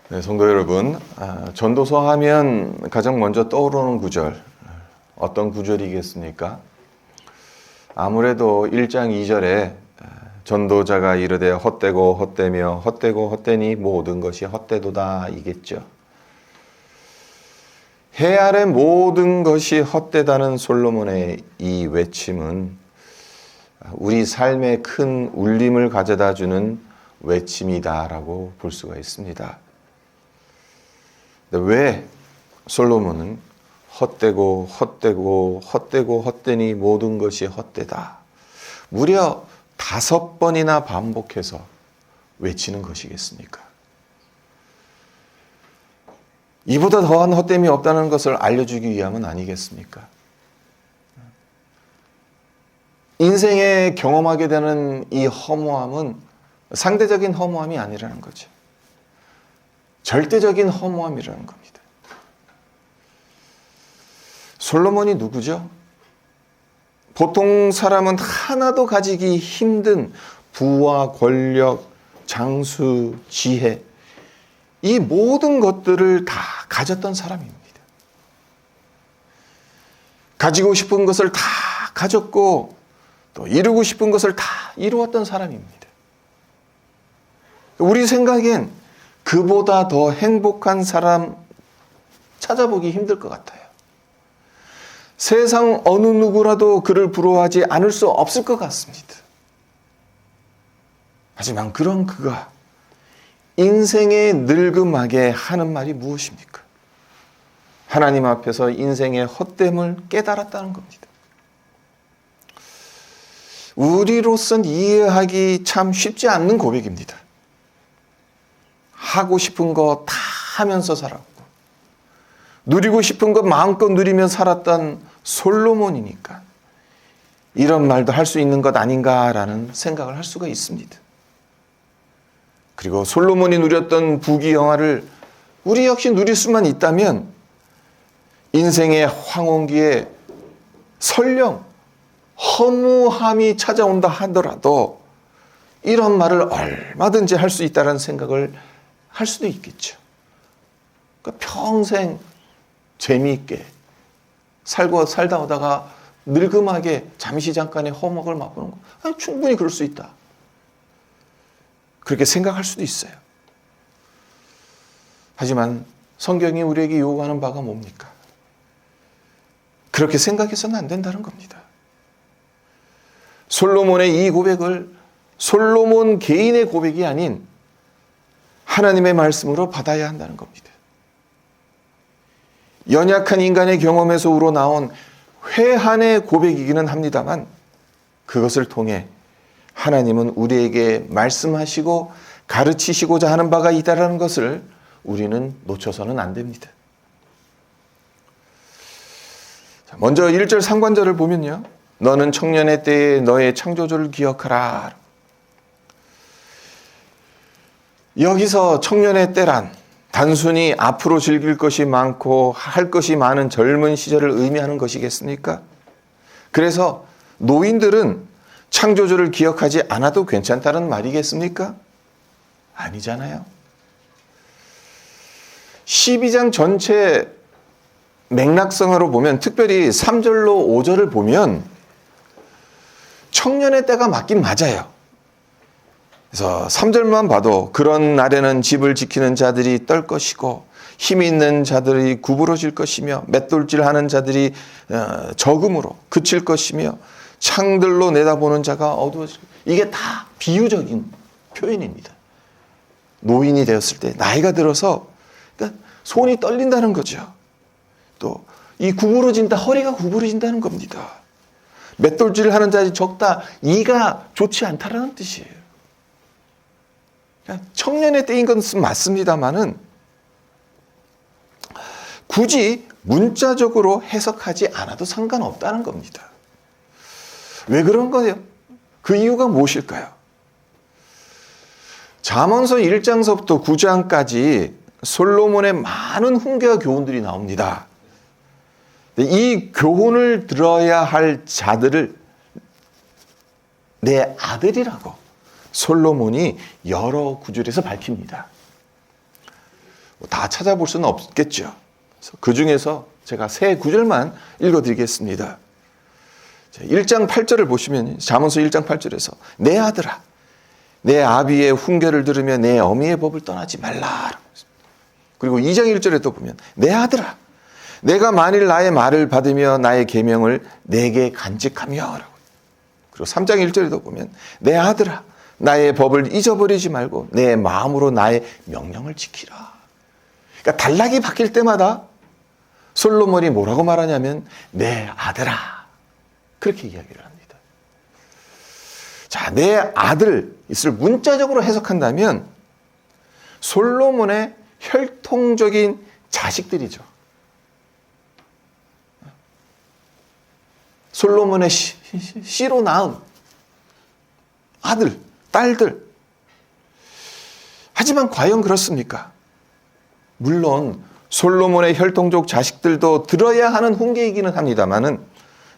네, 성도 여러분, 전도서 하면 가장 먼저 떠오르는 구절, 어떤 구절이겠습니까? 아무래도 1장 2절에 전도자가 이르되 헛되고 헛되며 헛되고 헛되니 모든 것이 헛되도다 이겠죠. 해 아래 모든 것이 헛되다는 솔로몬의 이 외침은 우리 삶에 큰 울림을 가져다 주는 외침이다라고 볼 수가 있습니다. 왜 솔로몬은 헛되고 헛되고 헛되고 헛되니 모든 것이 헛되다 무려 5번이나 반복해서 외치는 것이겠습니까? 이보다 더한 헛됨이 없다는 것을 알려주기 위함은 아니겠습니까? 인생에 경험하게 되는 이 허무함은 상대적인 허무함이 아니라는 거죠. 절대적인 허무함이라는 겁니다. 솔로몬이 누구죠? 보통 사람은 하나도 가지기 힘든 부와 권력, 장수, 지혜, 이 모든 것들을 다 가졌던 사람입니다. 가지고 싶은 것을 다 가졌고 또 이루고 싶은 것을 다 이루었던 사람입니다. 우리 생각엔 그보다 더 행복한 사람 찾아보기 힘들 것 같아요. 세상 어느 누구라도 그를 부러워하지 않을 수 없을 것 같습니다. 하지만 그런 그가 인생의 늙음하게 하는 말이 무엇입니까? 하나님 앞에서 인생의 헛됨을 깨달았다는 겁니다. 우리로선 이해하기 참 쉽지 않는 고백입니다. 하고 싶은 거 다 하면서 살았고 누리고 싶은 거 마음껏 누리며 살았던 솔로몬이니까 이런 말도 할 수 있는 것 아닌가라는 생각을 할 수가 있습니다. 그리고 솔로몬이 누렸던 부귀영화를 우리 역시 누릴 수만 있다면 인생의 황혼기에 설령 허무함이 찾아온다 하더라도 이런 말을 얼마든지 할 수 있다는 생각을 할 수도 있겠죠. 그러니까 평생 재미있게 살다 오다가 늙음하게 잠시 잠깐의 허무함을 맛보는 거 충분히 그럴 수 있다. 그렇게 생각할 수도 있어요. 하지만 성경이 우리에게 요구하는 바가 뭡니까? 그렇게 생각해서는 안 된다는 겁니다. 솔로몬의 이 고백을 솔로몬 개인의 고백이 아닌 하나님의 말씀으로 받아야 한다는 겁니다. 연약한 인간의 경험에서 우러나온 회한의 고백이기는 합니다만 그것을 통해 하나님은 우리에게 말씀하시고 가르치시고자 하는 바가 있다는 것을 우리는 놓쳐서는 안 됩니다. 먼저 1절 상관절을 보면요. 너는 청년의 때에 너의 창조주를 기억하라. 여기서 청년의 때란 단순히 앞으로 즐길 것이 많고 할 것이 많은 젊은 시절을 의미하는 것이겠습니까? 그래서 노인들은 창조주를 기억하지 않아도 괜찮다는 말이겠습니까? 아니잖아요. 12장 전체 맥락성으로 보면 특별히 3절로 5절을 보면 청년의 때가 맞긴 맞아요. 그래서 3절만 봐도 그런 날에는 집을 지키는 자들이 떨 것이고 힘 있는 자들이 구부러질 것이며 맷돌질하는 자들이 적음으로 그칠 것이며 창들로 내다보는 자가 어두워질 것이고 이게 다 비유적인 표현입니다. 노인이 되었을 때 나이가 들어서 그러니까 손이 떨린다는 거죠. 또 이 구부러진다 허리가 구부러진다는 겁니다. 맷돌질을 하는 자들이 적다 이가 좋지 않다라는 뜻이에요. 청년의 때인 것은 맞습니다만은 굳이 문자적으로 해석하지 않아도 상관없다는 겁니다. 왜 그런 거예요? 그 이유가 무엇일까요? 잠언서 1장서부터 9장까지 솔로몬의 많은 훈계와 교훈들이 나옵니다. 이 교훈을 들어야 할 자들을 내 아들이라고 솔로몬이 여러 구절에서 밝힙니다. 다 찾아볼 수는 없겠죠. 그 중에서 제가 세 구절만 읽어드리겠습니다. 1장 8절을 보시면 잠언서 1장 8절에서 내 아들아 내 아비의 훈계를 들으며 내 어미의 법을 떠나지 말라. 그리고 2장 1절에 또 보면 내 아들아 내가 만일 나의 말을 받으며 나의 계명을 내게 간직하며. 그리고 3장 1절에도 보면 내 아들아 나의 법을 잊어버리지 말고 내 마음으로 나의 명령을 지키라. 그러니까 단락이 바뀔 때마다 솔로몬이 뭐라고 말하냐면 내 아들아 그렇게 이야기를 합니다. 자, 내 아들 이것을 문자적으로 해석한다면 솔로몬의 혈통적인 자식들이죠. 솔로몬의 씨로 낳은 아들, 딸들. 하지만 과연 그렇습니까? 물론 솔로몬의 혈통적 자식들도 들어야 하는 훈계이기는 합니다마는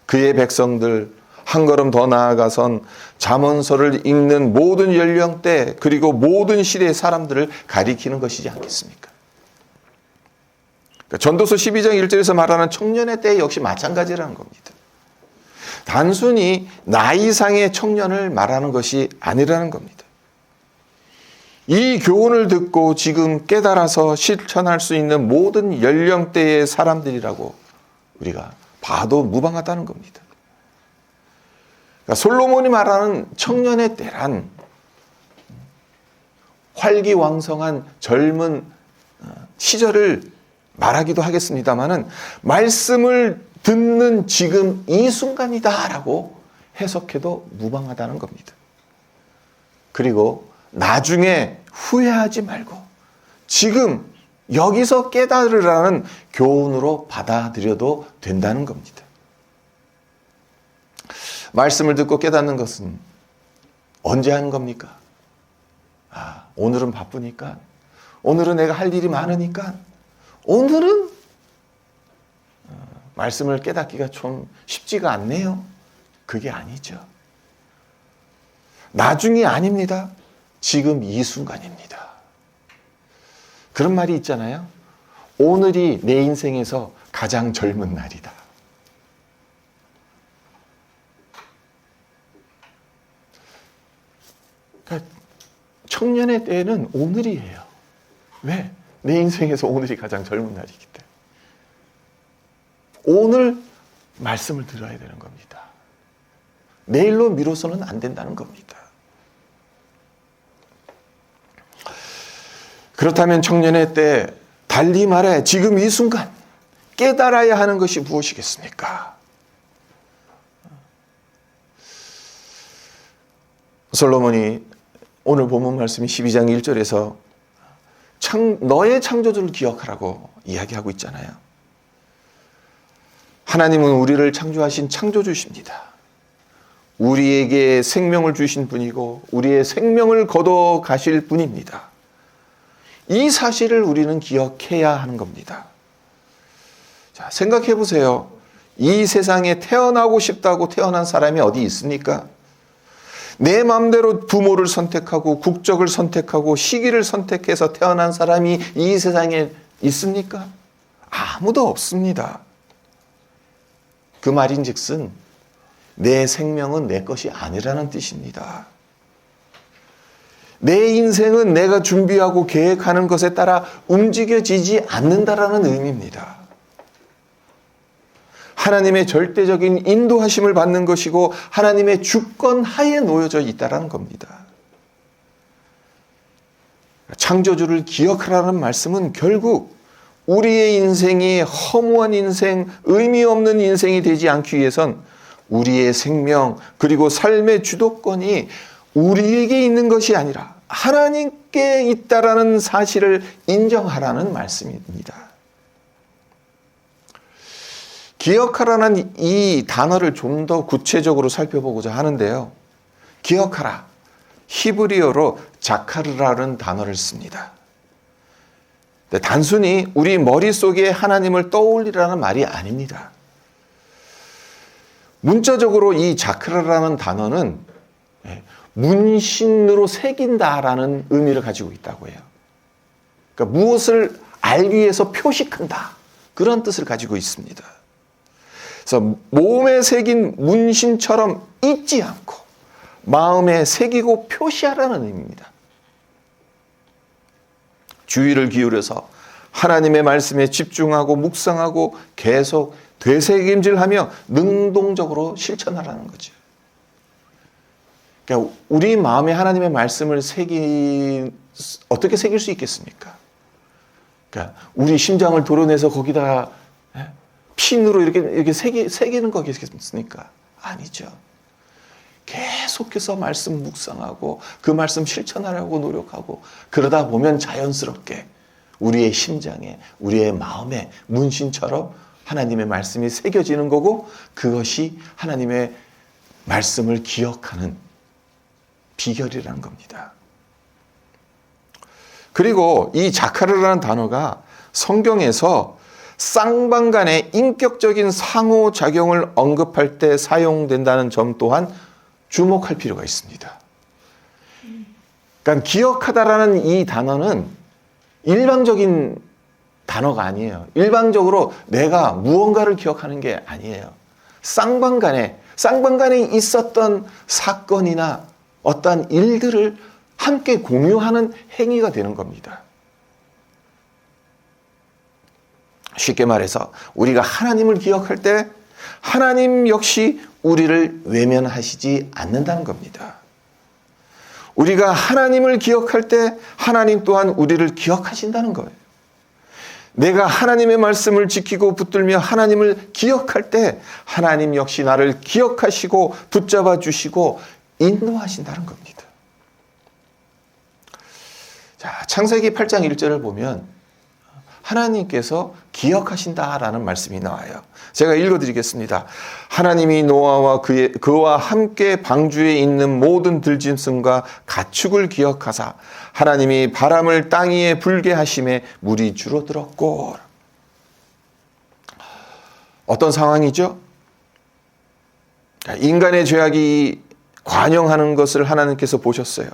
그의 백성들 한 걸음 더 나아가선 잠언서를 읽는 모든 연령대 그리고 모든 시대의 사람들을 가리키는 것이지 않겠습니까? 그러니까 전도서 12장 1절에서 말하는 청년의 때 역시 마찬가지라는 겁니다. 단순히 나이상의 청년을 말하는 것이 아니라는 겁니다. 이 교훈을 듣고 지금 깨달아서 실천할 수 있는 모든 연령대의 사람들이라고 우리가 봐도 무방하다는 겁니다. 그러니까 솔로몬이 말하는 청년의 때란 활기왕성한 젊은 시절을 말하기도 하겠습니다마는 말씀을 듣는 지금 이 순간이다라고 해석해도 무방하다는 겁니다. 그리고 나중에 후회하지 말고 지금 여기서 깨달으라는 교훈으로 받아들여도 된다는 겁니다. 말씀을 듣고 깨닫는 것은 언제 하는 겁니까? 오늘은 바쁘니까, 오늘은 내가 할 일이 많으니까, 오늘은 말씀을 깨닫기가 좀 쉽지가 않네요. 그게 아니죠. 나중이 아닙니다. 지금 이 순간입니다. 그런 말이 있잖아요. 오늘이 내 인생에서 가장 젊은 날이다. 그러니까 청년의 때는 오늘이에요. 왜? 내 인생에서 오늘이 가장 젊은 날이기 때문에. 오늘 말씀을 들어야 되는 겁니다. 내일로 미뤄서는 안 된다는 겁니다. 그렇다면 청년의 때 달리 말해 지금 이 순간 깨달아야 하는 것이 무엇이겠습니까? 솔로몬이 오늘 본문 말씀이 12장 1절에서 너의 창조주를 기억하라고 이야기하고 있잖아요. 하나님은 우리를 창조하신 창조주십니다. 우리에게 생명을 주신 분이고 우리의 생명을 거둬 가실 분입니다. 이 사실을 우리는 기억해야 하는 겁니다. 자, 생각해 보세요. 이 세상에 태어나고 싶다고 태어난 사람이 어디 있습니까? 내 마음대로 부모를 선택하고 국적을 선택하고 시기를 선택해서 태어난 사람이 이 세상에 있습니까? 아무도 없습니다. 그 말인즉슨 내 생명은 내 것이 아니라는 뜻입니다. 내 인생은 내가 준비하고 계획하는 것에 따라 움직여지지 않는다라는 의미입니다. 하나님의 절대적인 인도하심을 받는 것이고 하나님의 주권 하에 놓여져 있다는 겁니다. 창조주를 기억하라는 말씀은 결국 우리의 인생이 허무한 인생, 의미 없는 인생이 되지 않기 위해선 우리의 생명 그리고 삶의 주도권이 우리에게 있는 것이 아니라 하나님께 있다라는 사실을 인정하라는 말씀입니다. 기억하라는 이 단어를 좀 더 구체적으로 살펴보고자 하는데요. 기억하라. 히브리어로 자카르라는 단어를 씁니다. 단순히 우리 머릿속에 하나님을 떠올리라는 말이 아닙니다. 문자적으로 이 자카르라는 단어는 문신으로 새긴다라는 의미를 가지고 있다고 해요. 그러니까 무엇을 알기 위해서 표식한다. 그런 뜻을 가지고 있습니다. 그래서 몸에 새긴 문신처럼 잊지 않고 마음에 새기고 표시하라는 의미입니다. 주의를 기울여서 하나님의 말씀에 집중하고 묵상하고 계속 되새김질하며 능동적으로 실천하라는 거죠. 그러니까 우리 마음에 하나님의 말씀을 어떻게 새길 수 있겠습니까? 그러니까 우리 심장을 도려내서 거기다 핀으로 이렇게 새기는 거겠습니까? 아니죠. 계속해서 말씀 묵상하고 그 말씀 실천하려고 노력하고 그러다 보면 자연스럽게 우리의 심장에, 우리의 마음에 문신처럼 하나님의 말씀이 새겨지는 거고 그것이 하나님의 말씀을 기억하는 비결이라는 겁니다. 그리고 이 자카르라는 단어가 성경에서 쌍방 간의 인격적인 상호작용을 언급할 때 사용된다는 점 또한 주목할 필요가 있습니다. 그러니까 기억하다라는 이 단어는 일방적인 단어가 아니에요. 일방적으로 내가 무언가를 기억하는 게 아니에요. 쌍방 간에 있었던 사건이나 어떠한 일들을 함께 공유하는 행위가 되는 겁니다. 쉽게 말해서 우리가 하나님을 기억할 때 하나님 역시 우리를 외면하시지 않는다는 겁니다. 우리가 하나님을 기억할 때 하나님 또한 우리를 기억하신다는 거예요. 내가 하나님의 말씀을 지키고 붙들며 하나님을 기억할 때 하나님 역시 나를 기억하시고 붙잡아 주시고 인도하신다는 겁니다. 자, 창세기 8장 1절을 보면 하나님께서 기억하신다라는 말씀이 나와요. 제가 읽어드리겠습니다. 하나님이 노아와 그와 함께 방주에 있는 모든 들짐승과 가축을 기억하사 하나님이 바람을 땅 위에 불게 하심에 물이 줄어들었고. 어떤 상황이죠? 인간의 죄악이 관영하는 것을 하나님께서 보셨어요.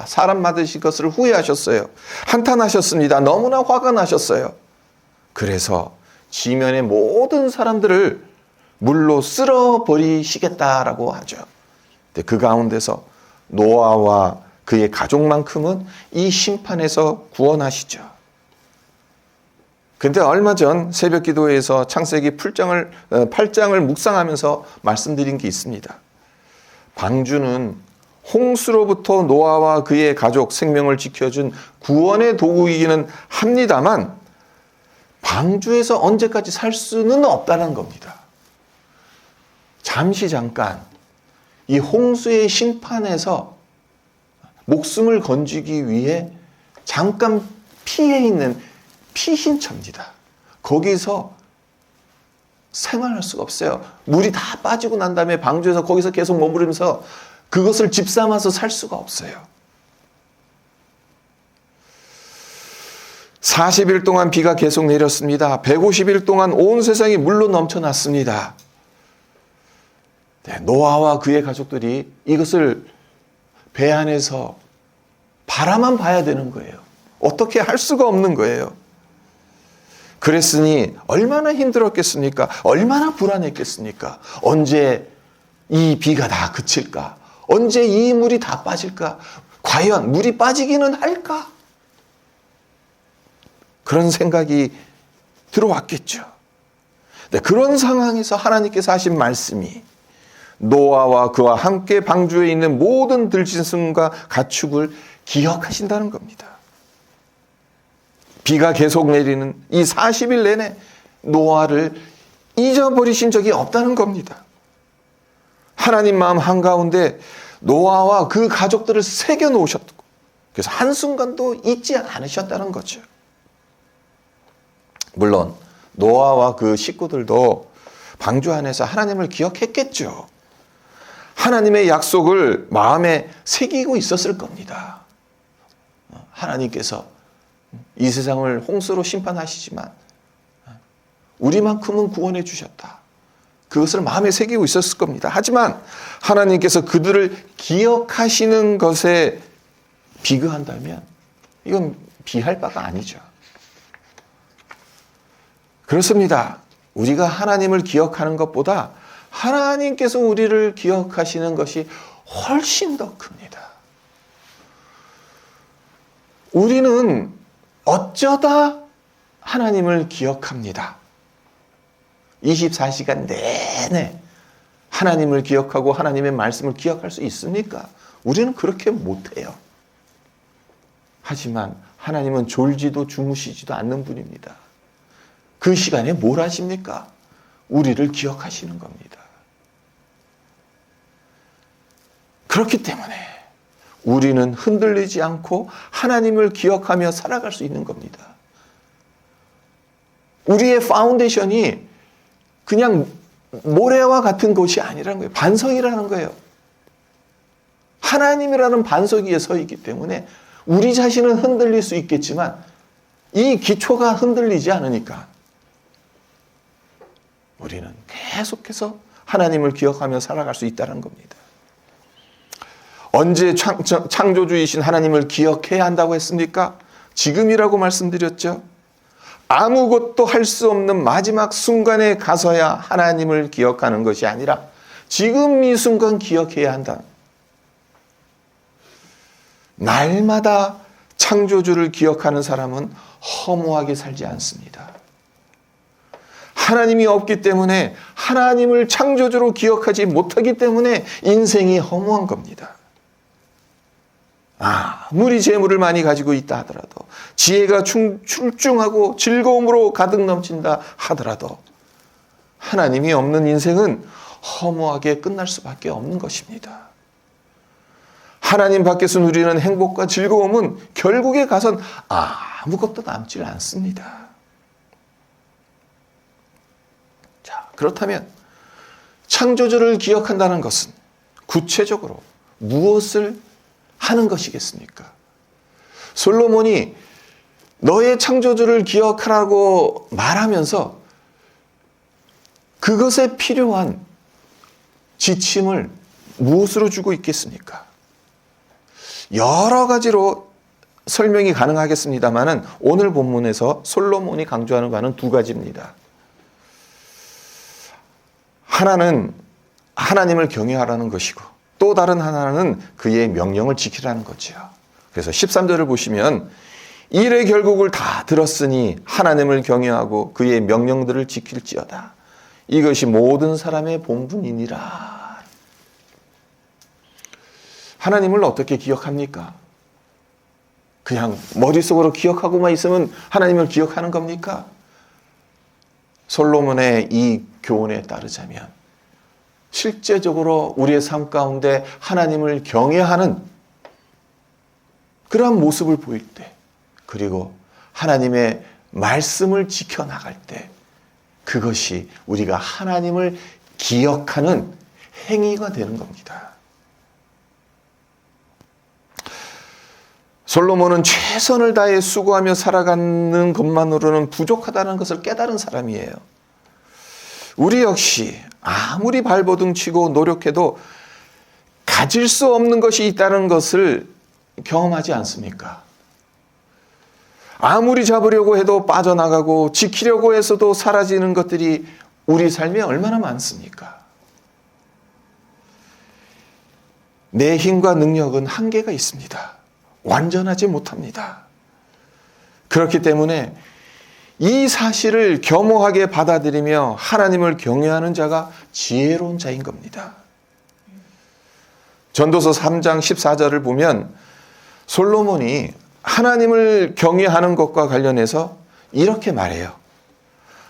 사람 만드신 것을 후회하셨어요. 한탄하셨습니다. 너무나 화가 나셨어요. 그래서 지면의 모든 사람들을 물로 쓸어버리시겠다라고 하죠. 근데 그 가운데서 노아와 그의 가족만큼은 이 심판에서 구원하시죠. 근데 얼마 전 새벽 기도회에서 창세기 8장을 묵상하면서 말씀드린 게 있습니다. 방주는 홍수로부터 노아와 그의 가족 생명을 지켜준 구원의 도구이기는 합니다만 방주에서 언제까지 살 수는 없다는 겁니다. 잠깐 이 홍수의 심판에서 목숨을 건지기 위해 잠깐 피해 있는 피신처입니다. 거기서 생활할 수가 없어요. 물이 다 빠지고 난 다음에 방주에서 거기서 계속 머무르면서 그것을 집삼아서 살 수가 없어요. 40일 동안 비가 계속 내렸습니다. 150일 동안 온 세상이 물로 넘쳐났습니다. 노아와 그의 가족들이 이것을 배 안에서 바라만 봐야 되는 거예요. 어떻게 할 수가 없는 거예요. 그랬으니 얼마나 힘들었겠습니까? 얼마나 불안했겠습니까? 언제 이 비가 다 그칠까? 언제 이 물이 다 빠질까? 과연 물이 빠지기는 할까? 그런 생각이 들어왔겠죠. 네, 그런 상황에서 하나님께서 하신 말씀이 노아와 그와 함께 방주에 있는 모든 들짐승과 가축을 기억하신다는 겁니다. 비가 계속 내리는 이 40일 내내 노아를 잊어버리신 적이 없다는 겁니다. 하나님 마음 한가운데 노아와 그 가족들을 새겨 놓으셨고 그래서 한순간도 잊지 않으셨다는 거죠. 물론 노아와 그 식구들도 방주 안에서 하나님을 기억했겠죠. 하나님의 약속을 마음에 새기고 있었을 겁니다. 하나님께서 이 세상을 홍수로 심판하시지만 우리만큼은 구원해 주셨다. 그것을 마음에 새기고 있었을 겁니다. 하지만 하나님께서 그들을 기억하시는 것에 비교한다면 이건 비할 바가 아니죠. 그렇습니다. 우리가 하나님을 기억하는 것보다 하나님께서 우리를 기억하시는 것이 훨씬 더 큽니다. 우리는 어쩌다 하나님을 기억합니다. 24시간 내내 하나님을 기억하고 하나님의 말씀을 기억할 수 있습니까? 우리는 그렇게 못해요. 하지만 하나님은 졸지도 주무시지도 않는 분입니다. 그 시간에 뭘 하십니까? 우리를 기억하시는 겁니다. 그렇기 때문에 우리는 흔들리지 않고 하나님을 기억하며 살아갈 수 있는 겁니다. 우리의 파운데이션이 그냥 모래와 같은 것이 아니라는 거예요. 반석이라는 거예요. 하나님이라는 반석 위에 서 있기 때문에 우리 자신은 흔들릴 수 있겠지만 이 기초가 흔들리지 않으니까 우리는 계속해서 하나님을 기억하며 살아갈 수 있다는 겁니다. 언제 창조주이신 하나님을 기억해야 한다고 했습니까? 지금이라고 말씀드렸죠. 아무것도 할 수 없는 마지막 순간에 가서야 하나님을 기억하는 것이 아니라 지금 이 순간 기억해야 한다. 날마다 창조주를 기억하는 사람은 허무하게 살지 않습니다. 하나님이 없기 때문에 하나님을 창조주로 기억하지 못하기 때문에 인생이 허무한 겁니다. 아무리 재물을 많이 가지고 있다 하더라도 지혜가 출중하고 즐거움으로 가득 넘친다 하더라도 하나님이 없는 인생은 허무하게 끝날 수밖에 없는 것입니다. 하나님 밖에서 누리는 행복과 즐거움은 결국에 가선 아무것도 남질 않습니다. 자, 그렇다면 창조주를 기억한다는 것은 구체적으로 무엇을 하는 것이겠습니까? 솔로몬이 너의 창조주를 기억하라고 말하면서 그것에 필요한 지침을 무엇으로 주고 있겠습니까? 여러 가지로 설명이 가능하겠습니다만 오늘 본문에서 솔로몬이 강조하는 바는 두 가지입니다. 하나는 하나님을 경외하라는 것이고 또 다른 하나는 그의 명령을 지키라는 거죠. 그래서 13절을 보시면 일의 결국을 다 들었으니 하나님을 경외하고 그의 명령들을 지킬지어다. 이것이 모든 사람의 본분이니라. 하나님을 어떻게 기억합니까? 그냥 머릿속으로 기억하고만 있으면 하나님을 기억하는 겁니까? 솔로몬의 이 교훈에 따르자면 실제적으로 우리의 삶 가운데 하나님을 경외하는 그러한 모습을 보일 때, 그리고 하나님의 말씀을 지켜나갈 때 그것이 우리가 하나님을 기억하는 행위가 되는 겁니다. 솔로몬은 최선을 다해 수고하며 살아가는 것만으로는 부족하다는 것을 깨달은 사람이에요. 우리 역시 아무리 발버둥 치고 노력해도 가질 수 없는 것이 있다는 것을 경험하지 않습니까? 아무리 잡으려고 해도 빠져나가고 지키려고 해서도 사라지는 것들이 우리 삶에 얼마나 많습니까? 내 힘과 능력은 한계가 있습니다. 완전하지 못합니다. 그렇기 때문에 이 사실을 겸허하게 받아들이며 하나님을 경외하는 자가 지혜로운 자인 겁니다. 전도서 3장 14절을 보면 솔로몬이 하나님을 경외하는 것과 관련해서 이렇게 말해요.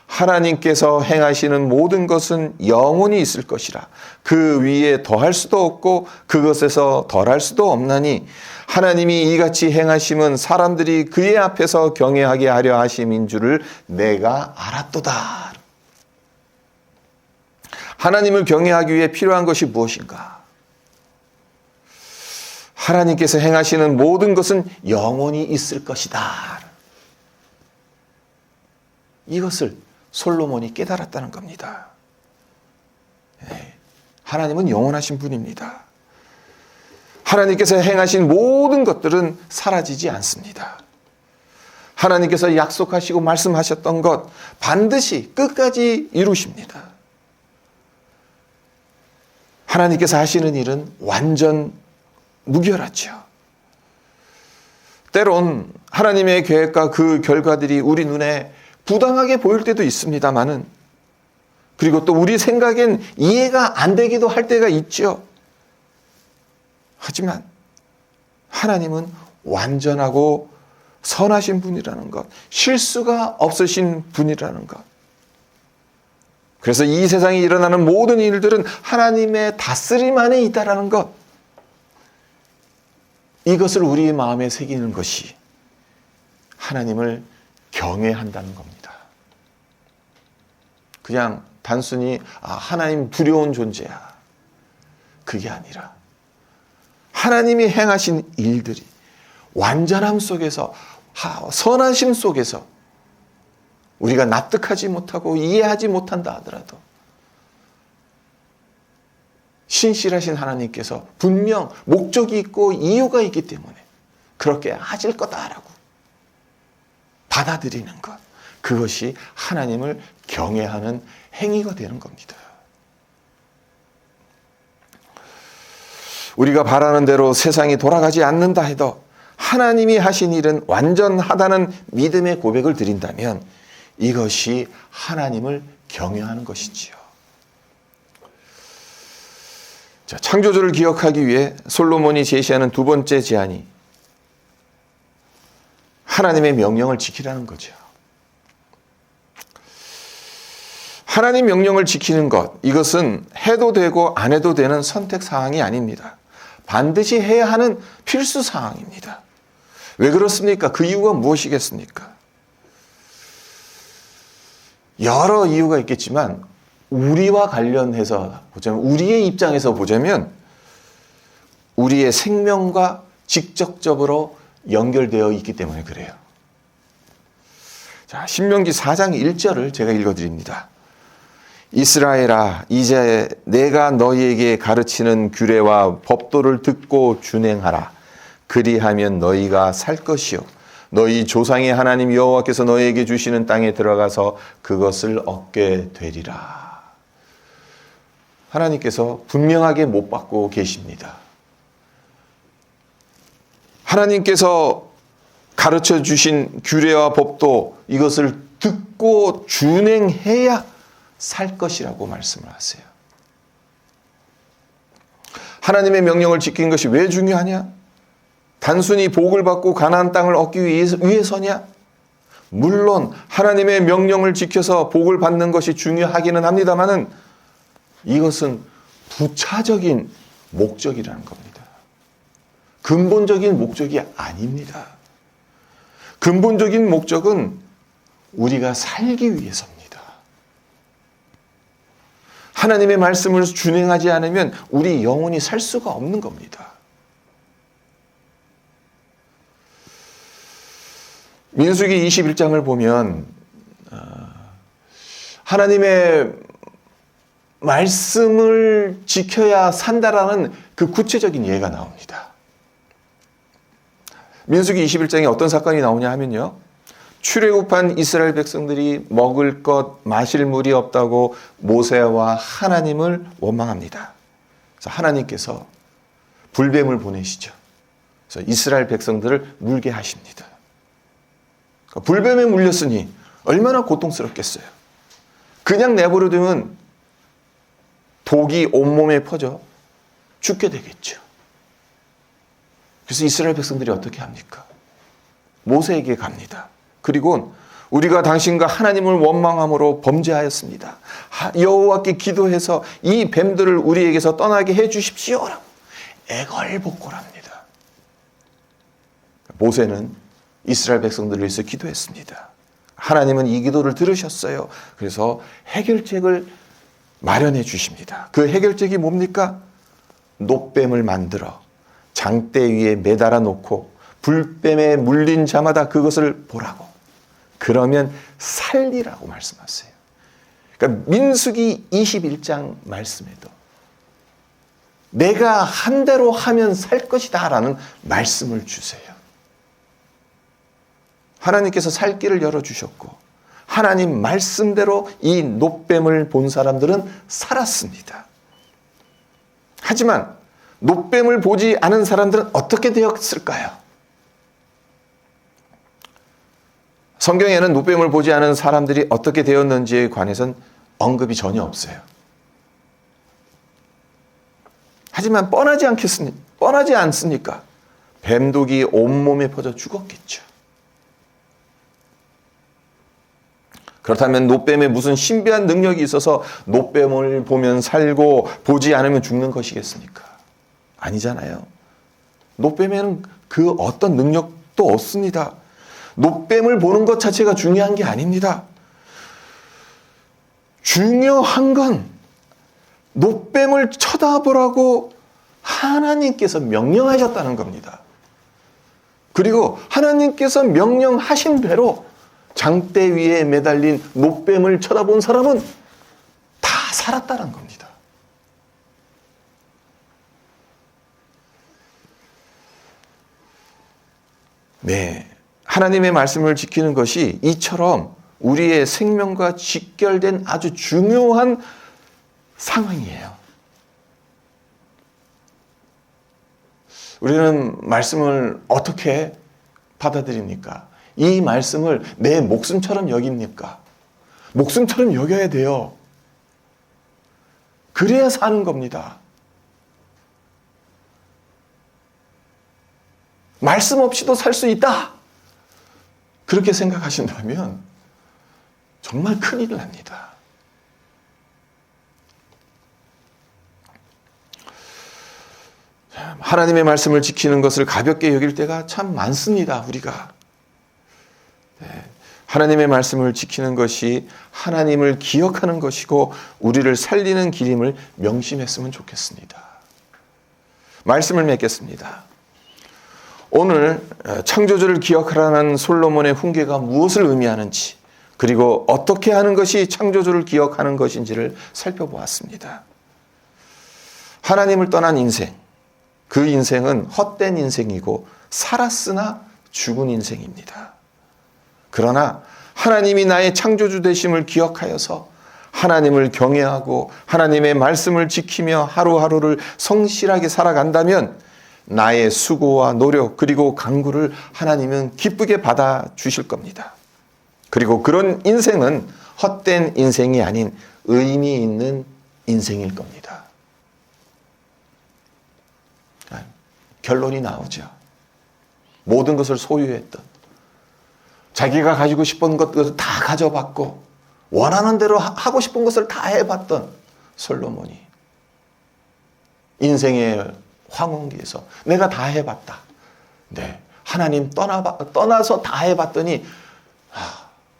하나님께서 행하시는 모든 것은 영원히 있을 것이라. 그 위에 더할 수도 없고 그것에서 덜할 수도 없나니 하나님이 이같이 행하심은 사람들이 그의 앞에서 경외하게 하려 하심인 줄을 내가 알았도다. 하나님을 경외하기 위해 필요한 것이 무엇인가? 하나님께서 행하시는 모든 것은 영원히 있을 것이다. 이것을 솔로몬이 깨달았다는 겁니다. 하나님은 영원하신 분입니다. 하나님께서 행하신 모든 것들은 사라지지 않습니다. 하나님께서 약속하시고 말씀하셨던 것 반드시 끝까지 이루십니다. 하나님께서 하시는 일은 완전 무결하죠. 때론 하나님의 계획과 그 결과들이 우리 눈에 부당하게 보일 때도 있습니다만은, 그리고 또 우리 생각엔 이해가 안 되기도 할 때가 있죠. 하지만 하나님은 완전하고 선하신 분이라는 것, 실수가 없으신 분이라는 것. 그래서 이 세상에 일어나는 모든 일들은 하나님의 다스림 안에 있다라는 것, 이것을 우리의 마음에 새기는 것이 하나님을 경외한다는 겁니다. 그냥 단순히 하나님 두려운 존재야, 그게 아니라 하나님이 행하신 일들이 완전함 속에서, 선하심 속에서 우리가 납득하지 못하고 이해하지 못한다 하더라도 신실하신 하나님께서 분명 목적이 있고 이유가 있기 때문에 그렇게 하실 거다라고 받아들이는 것, 그것이 하나님을 경외하는 행위가 되는 겁니다. 우리가 바라는 대로 세상이 돌아가지 않는다 해도 하나님이 하신 일은 완전하다는 믿음의 고백을 드린다면 이것이 하나님을 경외하는 것이지요. 자, 창조주를 기억하기 위해 솔로몬이 제시하는 두 번째 제안이 하나님의 명령을 지키라는 거죠. 하나님 명령을 지키는 것, 이것은 해도 되고 안 해도 되는 선택 사항이 아닙니다. 반드시 해야 하는 필수 사항입니다. 왜 그렇습니까? 그 이유가 무엇이겠습니까? 여러 이유가 있겠지만 우리와 관련해서 보자면, 우리의 입장에서 보자면 우리의 생명과 직접적으로 연결되어 있기 때문에 그래요. 자, 신명기 4장 1절을 제가 읽어드립니다. 이스라엘아, 이제 내가 너희에게 가르치는 규례와 법도를 듣고 준행하라. 그리하면 너희가 살 것이요 너희 조상의 하나님 여호와께서 너희에게 주시는 땅에 들어가서 그것을 얻게 되리라. 하나님께서 분명하게 못 받고 계십니다. 하나님께서 가르쳐 주신 규례와 법도, 이것을 듣고 준행해야 살 것이라고 말씀을 하세요. 하나님의 명령을 지키는 것이 왜 중요하냐? 단순히 복을 받고 가나안 땅을 얻기 위해서냐? 물론 하나님의 명령을 지켜서 복을 받는 것이 중요하기는 합니다만은 이것은 부차적인 목적이라는 겁니다. 근본적인 목적이 아닙니다. 근본적인 목적은 우리가 살기 위해서입니다. 하나님의 말씀을 준행하지 않으면 우리 영혼이 살 수가 없는 겁니다. 민수기 21장을 보면 하나님의 말씀을 지켜야 산다라는 그 구체적인 예가 나옵니다. 민수기 21장에 어떤 사건이 나오냐 하면요, 출애굽한 이스라엘 백성들이 먹을 것, 마실 물이 없다고 모세와 하나님을 원망합니다. 그래서 하나님께서 불뱀을 보내시죠. 그래서 이스라엘 백성들을 물게 하십니다. 불뱀에 물렸으니 얼마나 고통스럽겠어요. 그냥 내버려두면 독이 온몸에 퍼져 죽게 되겠죠. 그래서 이스라엘 백성들이 어떻게 합니까? 모세에게 갑니다. 그리고 우리가 당신과 하나님을 원망함으로 범죄하였습니다. 여호와께 기도해서 이 뱀들을 우리에게서 떠나게 해 주십시오라고 애걸복걸합니다. 모세는 이스라엘 백성들을 위해서 기도했습니다. 하나님은 이 기도를 들으셨어요. 그래서 해결책을 마련해 주십니다. 그 해결책이 뭡니까? 놋뱀을 만들어 장대 위에 매달아 놓고 불뱀에 물린 자마다 그것을 보라고. 그러면 살리라고 말씀하세요. 그러니까 민수기 21장 말씀에도 내가 한 대로 하면 살 것이다 라는 말씀을 주세요. 하나님께서 살 길을 열어주셨고 하나님 말씀대로 이 놋뱀을 본 사람들은 살았습니다. 하지만 놋뱀을 보지 않은 사람들은 어떻게 되었을까요? 성경에는 놋뱀을 보지 않은 사람들이 어떻게 되었는지에 관해서는 언급이 전혀 없어요. 하지만 뻔하지 않습니까? 뱀독이 온몸에 퍼져 죽었겠죠. 그렇다면 놋뱀에 무슨 신비한 능력이 있어서 놋뱀을 보면 살고 보지 않으면 죽는 것이겠습니까? 아니잖아요. 놋뱀에는 그 어떤 능력도 없습니다. 놋뱀을 보는 것 자체가 중요한 게 아닙니다. 중요한 건 놋뱀을 쳐다보라고 하나님께서 명령하셨다는 겁니다. 그리고 하나님께서 명령하신 대로 장대 위에 매달린 놋뱀을 쳐다본 사람은 다 살았다는 겁니다. 네, 하나님의 말씀을 지키는 것이 이처럼 우리의 생명과 직결된 아주 중요한 상황이에요. 우리는 말씀을 어떻게 받아들입니까? 이 말씀을 내 목숨처럼 여깁니까? 목숨처럼 여겨야 돼요. 그래야 사는 겁니다. 말씀 없이도 살 수 있다. 그렇게 생각하신다면 정말 큰일 납니다. 하나님의 말씀을 지키는 것을 가볍게 여길 때가 참 많습니다. 우리가. 하나님의 말씀을 지키는 것이 하나님을 기억하는 것이고 우리를 살리는 길임을 명심했으면 좋겠습니다. 말씀을 맺겠습니다. 오늘 창조주를 기억하라는 솔로몬의 훈계가 무엇을 의미하는지 그리고 어떻게 하는 것이 창조주를 기억하는 것인지를 살펴보았습니다. 하나님을 떠난 인생, 그 인생은 헛된 인생이고 살았으나 죽은 인생입니다. 그러나 하나님이 나의 창조주 되심을 기억하여서 하나님을 경외하고 하나님의 말씀을 지키며 하루하루를 성실하게 살아간다면 나의 수고와 노력 그리고 간구를 하나님은 기쁘게 받아주실 겁니다. 그리고 그런 인생은 헛된 인생이 아닌 의미 있는 인생일 겁니다. 결론이 나오죠. 모든 것을 소유했던 자기가 가지고 싶은 것들을 다 가져봤고 원하는 대로 하고 싶은 것을 다 해봤던 솔로몬이 인생의 황혼기에서 내가 다 해봤다. 네, 하나님 떠나서 다 해봤더니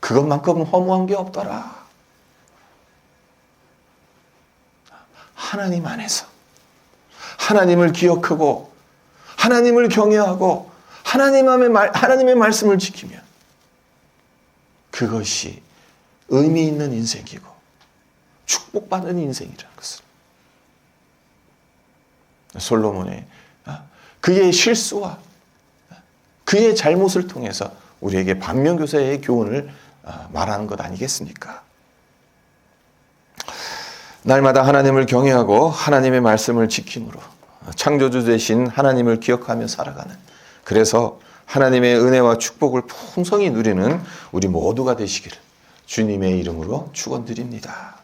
그것만큼 허무한 게 없더라. 하나님 안에서 하나님을 기억하고 하나님을 경외하고 하나님의 말씀을 지키면 그것이 의미 있는 인생이고 축복받는 인생이라는 것을 솔로몬의 그의 실수와 그의 잘못을 통해서 우리에게 반면교사의 교훈을 말하는 것 아니겠습니까? 날마다 하나님을 경외하고 하나님의 말씀을 지킴으로 창조주 되신 하나님을 기억하며 살아가는, 그래서 하나님의 은혜와 축복을 풍성히 누리는 우리 모두가 되시기를 주님의 이름으로 축원드립니다.